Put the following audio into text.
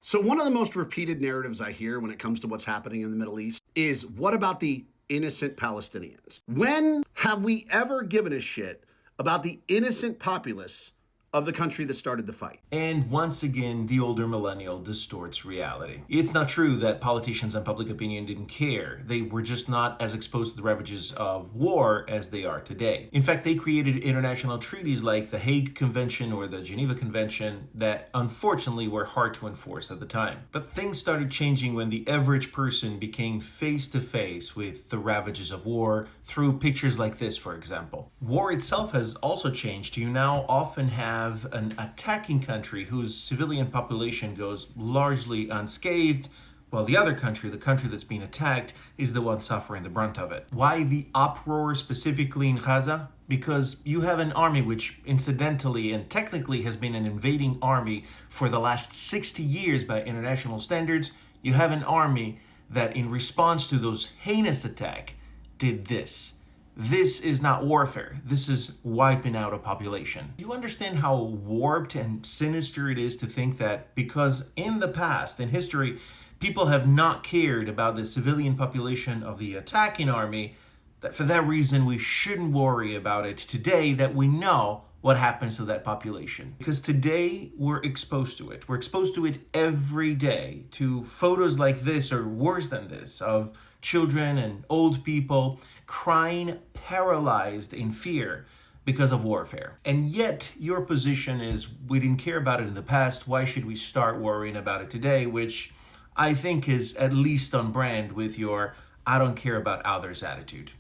So, one of the most repeated narratives I hear when it comes to what's happening in the Middle East is what about the innocent Palestinians? When have we ever given a shit about the innocent populace of the country that started the fight? And once again, the older millennial distorts reality. It's not true that politicians and public opinion didn't care. They were just not as exposed to the ravages of war as they are today. In fact, they created international treaties like the Hague Convention or the Geneva Convention that unfortunately were hard to enforce at the time. But things started changing when the average person became face to face with the ravages of war through pictures like this, for example. War itself has also changed. You now often have an attacking country whose civilian population goes largely unscathed, while the other country, the country that's being attacked, is the one suffering the brunt of it. Why the uproar specifically in Gaza? Because you have an army which incidentally and technically has been an invading army for the last 60 years by international standards. You have an army that in response to those heinous attacks did this. This is not warfare. This is wiping out a population. You understand how warped and sinister it is to think that because in the past, in history, people have not cared about the civilian population of the attacking army, that for that reason we shouldn't worry about it today that we know what happens to that population. Because today we're exposed to it. We're exposed to it every day, to photos like this or worse than this of children and old people crying paralyzed in fear because of warfare. And yet your position is we didn't care about it in the past, why should we start worrying about it today? Which I think is at least on brand with your I don't care about others attitude.